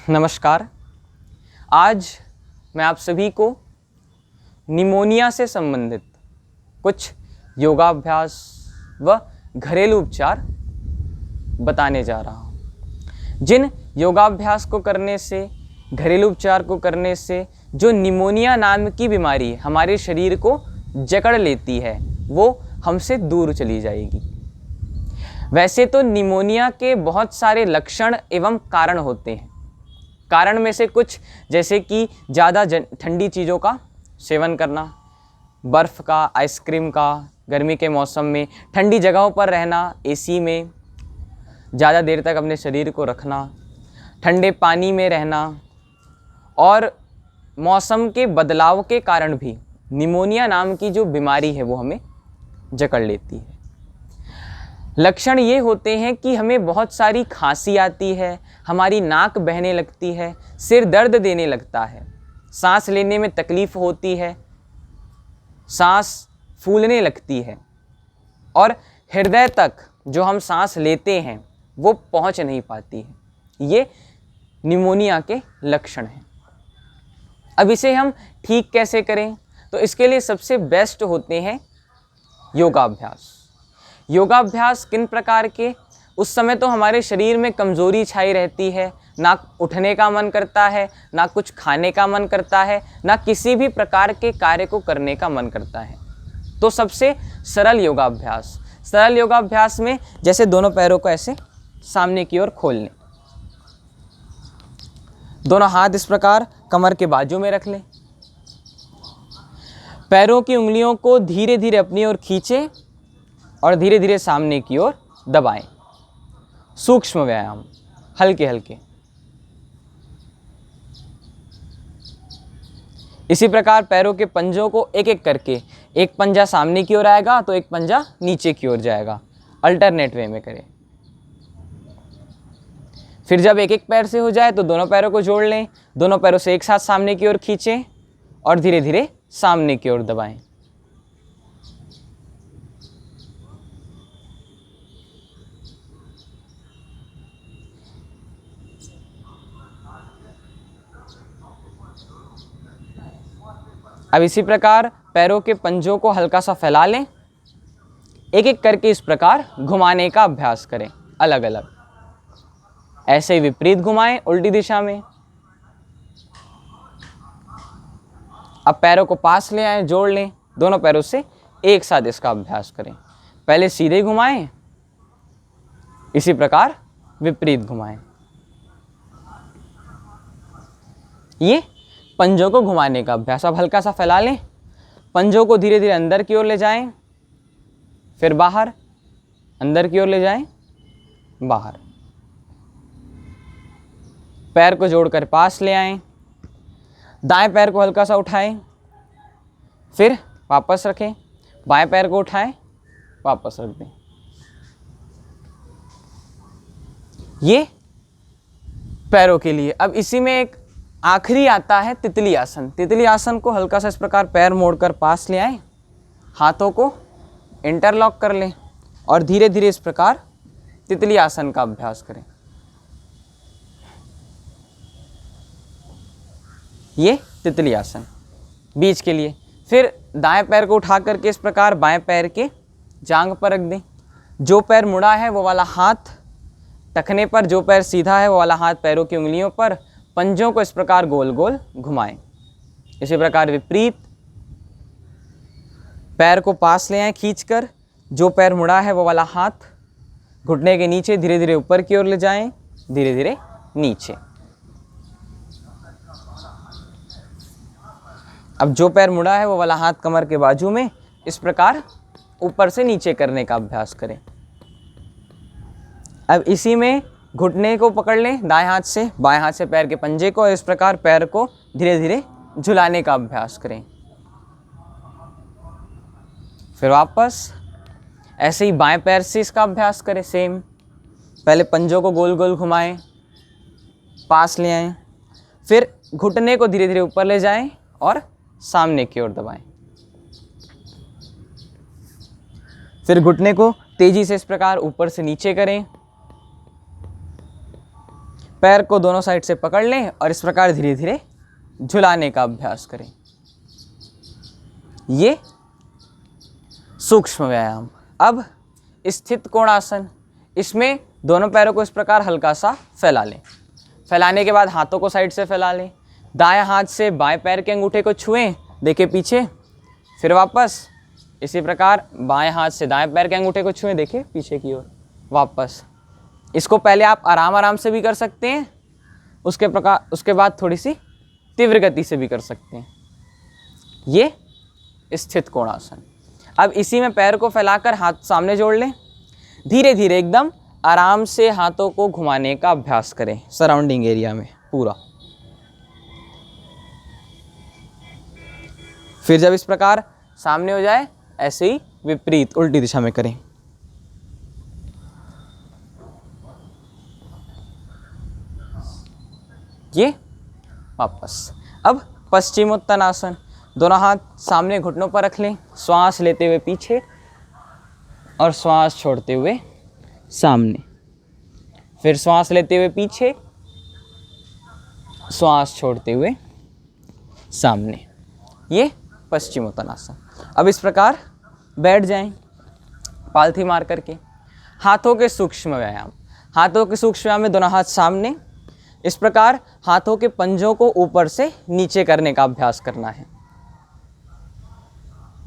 नमस्कार। आज मैं आप सभी को निमोनिया से संबंधित कुछ योगाभ्यास व घरेलू उपचार बताने जा रहा हूँ। जिन योगाभ्यास को करने से, घरेलू उपचार को करने से जो निमोनिया नाम की बीमारी हमारे शरीर को जकड़ लेती है वो हमसे दूर चली जाएगी। वैसे तो निमोनिया के बहुत सारे लक्षण एवं कारण होते हैं। कारण में से कुछ जैसे कि ज़्यादा ठंडी चीज़ों का सेवन करना, बर्फ़ का, आइसक्रीम का, गर्मी के मौसम में ठंडी जगहों पर रहना, एसी में ज़्यादा देर तक अपने शरीर को रखना, ठंडे पानी में रहना और मौसम के बदलाव के कारण भी निमोनिया नाम की जो बीमारी है वो हमें जकड़ लेती है। लक्षण ये होते हैं कि हमें बहुत सारी खांसी आती है, हमारी नाक बहने लगती है, सिर दर्द देने लगता है, सांस लेने में तकलीफ़ होती है, सांस फूलने लगती है और हृदय तक जो हम सांस लेते हैं वो पहुंच नहीं पाती है। ये निमोनिया के लक्षण हैं। अब इसे हम ठीक कैसे करें? तो इसके लिए सबसे बेस्ट होते हैं योगाभ्यास। योगाभ्यास किन प्रकार के? उस समय तो हमारे शरीर में कमज़ोरी छाई रहती है, ना उठने का मन करता है, ना कुछ खाने का मन करता है, ना किसी भी प्रकार के कार्य को करने का मन करता है। तो सबसे सरल योगाभ्यास में जैसे दोनों पैरों को ऐसे सामने की ओर खोल लें, दोनों हाथ इस प्रकार कमर के बाजू में रख लें, पैरों की उंगलियों को धीरे धीरे अपनी ओर खींचें और धीरे धीरे सामने की ओर दबाएं। सूक्ष्म व्यायाम, हल्के हल्के। इसी प्रकार पैरों के पंजों को एक एक करके, एक पंजा सामने की ओर आएगा तो एक पंजा नीचे की ओर जाएगा, अल्टरनेट वे में करें। फिर जब एक एक पैर से हो जाए तो दोनों पैरों को जोड़ लें, दोनों पैरों से एक साथ सामने की ओर खींचें और धीरे धीरे सामने की ओर दबाएं। अब इसी प्रकार पैरों के पंजों को हल्का सा फैला लें, एक एक करके इस प्रकार घुमाने का अभ्यास करें, अलग अलग। ऐसे ही विपरीत घुमाएं, उल्टी दिशा में। अब पैरों को पास ले आएं, जोड़ लें, दोनों पैरों से एक साथ इसका अभ्यास करें। पहले सीधे घुमाएं, इसी प्रकार विपरीत घुमाएं। ये पंजों को घुमाने का अभ्यास। अब हल्का सा फैला लें, पंजों को धीरे धीरे अंदर की ओर ले जाएं, फिर बाहर, अंदर की ओर ले जाएं, बाहर। पैर को जोड़कर पास ले आएं, दाएं पैर को हल्का सा उठाएं, फिर वापस रखें, बाएं पैर को उठाएं, वापस रख दें। ये पैरों के लिए। अब इसी में एक आखिरी आता है तितली आसन। तितली आसन को हल्का सा इस प्रकार पैर मोड़कर पास ले आएं, हाथों को इंटरलॉक कर लें और धीरे धीरे इस प्रकार तितली आसन का अभ्यास करें। ये तितली आसन बीच के लिए। फिर दाएं पैर को उठा करके इस प्रकार बाएं पैर के जांघ पर रख दें। जो पैर मुड़ा है वो वाला हाथ टखने पर, जो पैर सीधा है वो वाला हाथ पैरों की उंगलियों पर। पंजों को इस प्रकार गोल गोल घुमाएं। इसी प्रकार विपरीत, पैर को पास ले आएं खींचकर, जो पैर मुड़ा है वो वाला हाथ घुटने के नीचे धीरे धीरे ऊपर की ओर ले जाएं, धीरे धीरे नीचे। अब जो पैर मुड़ा है वो वाला हाथ कमर के बाजू में इस प्रकार ऊपर से नीचे करने का अभ्यास करें। अब इसी में घुटने को पकड़ लें दाएं हाथ से, बाएं हाथ से पैर के पंजे को, इस प्रकार पैर को धीरे धीरे झुलाने का अभ्यास करें। फिर वापस ऐसे ही बाएं पैर से इसका अभ्यास करें। सेम, पहले पंजों को गोल गोल घुमाएं, पास ले आएं, फिर घुटने को धीरे धीरे ऊपर ले जाएं और सामने की ओर दबाएं। फिर घुटने को तेजी से इस प्रकार ऊपर से नीचे करें, पैर को दोनों साइड से पकड़ लें और इस प्रकार धीरे धीरे झुलाने का अभ्यास करें। ये सूक्ष्म व्यायाम। अब स्थित कोणासन, इसमें दोनों पैरों को इस प्रकार हल्का सा फैला लें। फैलाने के बाद हाथों को साइड से फैला लें। दाएं हाथ से बाएं पैर के अंगूठे को छुएं, देखें पीछे, फिर वापस इसी प्रकार बाएं हाथ से दाएं पैर के अंगूठे को छुएं, देखें पीछे की ओर, वापस। इसको पहले आप आराम आराम से भी कर सकते हैं, उसके बाद थोड़ी सी तीव्र गति से भी कर सकते हैं। ये स्थित कोणासन। अब इसी में पैर को फैलाकर हाथ सामने जोड़ लें। धीरे धीरे एकदम आराम से हाथों को घुमाने का अभ्यास करें सराउंडिंग एरिया में पूरा। फिर जब इस प्रकार सामने हो जाए, ऐसे ही विपरीत उल्टी दिशा में करें। ये वापस। अब पश्चिमोत्तानासन। दोनों हाथ सामने घुटनों पर रख लें। श्वास लेते हुए पीछे और श्वास छोड़ते हुए सामने। फिर श्वास लेते हुए पीछे, श्वास छोड़ते हुए सामने। ये पश्चिमोत्तानासन। अब इस प्रकार बैठ जाएं पालथी मार करके। हाथों के सूक्ष्म व्यायाम। हाथों के सूक्ष्म व्यायाम में दोनों हाथ सामने, इस प्रकार हाथों के पंजों को ऊपर से नीचे करने का अभ्यास करना है।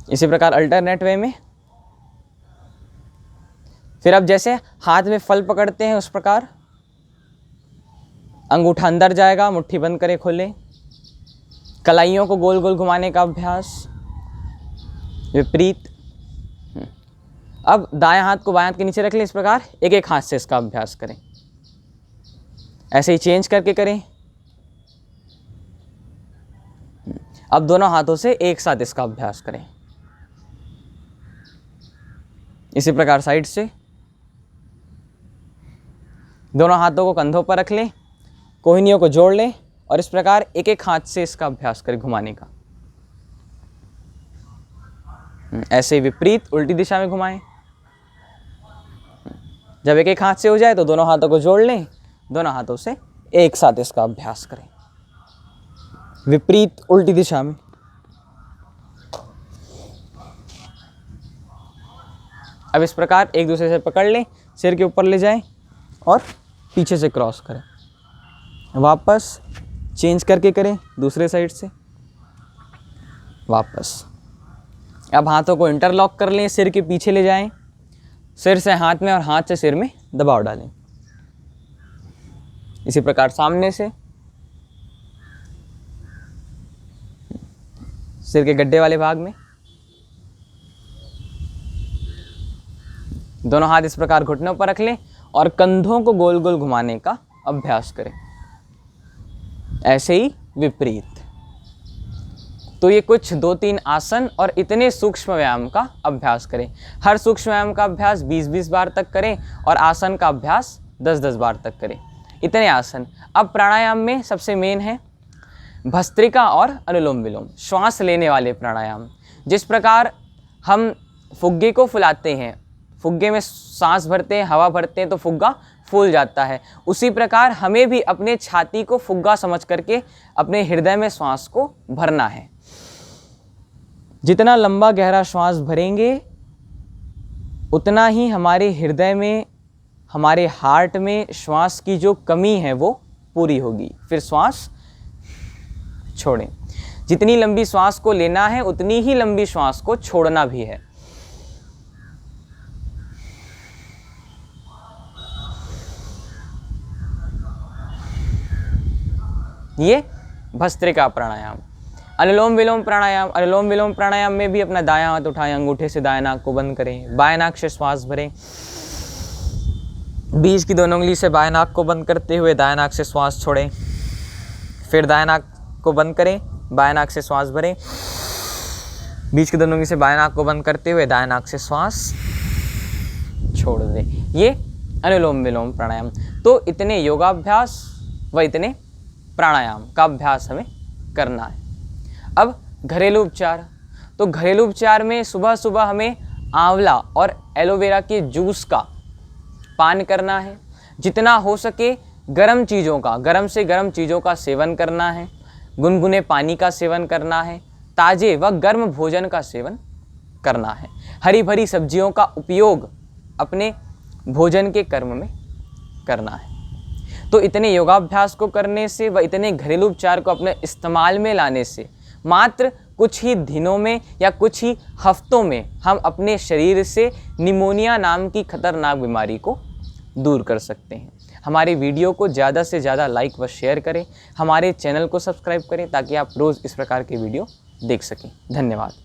इसी प्रकार अल्टरनेट वे में। फिर अब जैसे हाथ में फल पकड़ते हैं उस प्रकार अंगूठा अंदर जाएगा, मुट्ठी बंद करें, खोलें। कलाइयों को गोल गोल घुमाने का अभ्यास, विपरीत। अब दाएं हाथ को बाएं हाथ के नीचे रख लें, इस प्रकार एक एक हाथ से इसका अभ्यास करें। ऐसे ही चेंज करके करें। अब दोनों हाथों से एक साथ इसका अभ्यास करें। इसी प्रकार साइड से दोनों हाथों को कंधों पर रख लें, कोहनियों को जोड़ लें और इस प्रकार एक एक हाथ से इसका अभ्यास करें घुमाने का। ऐसे विपरीत उल्टी दिशा में घुमाएं। जब एक एक हाथ से हो जाए तो दोनों हाथों को जोड़ लें, दोनों हाथों से एक साथ इसका अभ्यास करें विपरीत उल्टी दिशा में। अब इस प्रकार एक दूसरे से पकड़ लें, सिर के ऊपर ले जाएं और पीछे से क्रॉस करें। वापस चेंज करके करें दूसरे साइड से, वापस। अब हाथों को इंटरलॉक कर लें, सिर के पीछे ले जाएं, सिर से हाथ में और हाथ से सिर में दबाव डालें। इसी प्रकार सामने से सिर के गड्ढे वाले भाग में दोनों हाथ इस प्रकार घुटनों पर रख लें और कंधों को गोल गोल घुमाने का अभ्यास करें। ऐसे ही विपरीत। तो ये कुछ 2-3 आसन और इतने सूक्ष्म व्यायाम का अभ्यास करें। हर सूक्ष्म व्यायाम का अभ्यास 20-20 बार तक करें और आसन का अभ्यास 10-10 बार तक करें। इतने आसन। अब प्राणायाम में सबसे मेन है भस्त्रिका और अनुलोम विलोम, श्वास लेने वाले प्राणायाम। जिस प्रकार हम फुग्गे को फुलाते हैं, फुग्गे में सांस भरते हैं, हवा भरते हैं तो फुग्गा फूल जाता है, उसी प्रकार हमें भी अपने छाती को फुग्गा समझ करके अपने हृदय में श्वास को भरना है। जितना लंबा गहरा श्वास भरेंगे उतना ही हमारे हृदय में, हमारे हार्ट में श्वास की जो कमी है वो पूरी होगी। फिर श्वास छोड़ें। जितनी लंबी श्वास को लेना है उतनी ही लंबी श्वास को छोड़ना भी है। ये भस्त्रिका प्राणायाम। अनुलोम विलोम प्राणायाम। अनुलोम विलोम प्राणायाम में भी अपना दायां हाथ उठाएं, अंगूठे से दाएं नाक को बंद करें, बाएं नाक से श्वास भरें, बीच की दोनों उंगली से बाएं नाक को बंद करते हुए दाएं नाक से श्वास छोड़ें। फिर दाएं नाक को बंद करें, बाएं नाक से श्वास भरें, बीच की दोनों उंगली से बाएं नाक को बंद करते हुए दाएं नाक से श्वास छोड़ दें। ये अनुलोम विलोम प्राणायाम। तो इतने योगाभ्यास व इतने प्राणायाम का अभ्यास हमें करना है। अब घरेलू उपचार। तो घरेलू उपचार में सुबह सुबह हमें आंवला और एलोवेरा के जूस का पान करना है। जितना हो सके गर्म से गर्म चीज़ों का सेवन करना है, गुनगुने पानी का सेवन करना है, ताज़े व गर्म भोजन का सेवन करना है, हरी भरी सब्जियों का उपयोग अपने भोजन के कर्म में करना है। तो इतने योगाभ्यास को करने से व इतने घरेलू उपचार को अपने इस्तेमाल में लाने से मात्र कुछ ही दिनों में या कुछ ही हफ्तों में हम अपने शरीर से निमोनिया नाम की खतरनाक बीमारी को दूर कर सकते हैं। हमारे वीडियो को ज़्यादा से ज़्यादा लाइक व शेयर करें, हमारे चैनल को सब्सक्राइब करें ताकि आप रोज़ इस प्रकार के वीडियो देख सकें। धन्यवाद।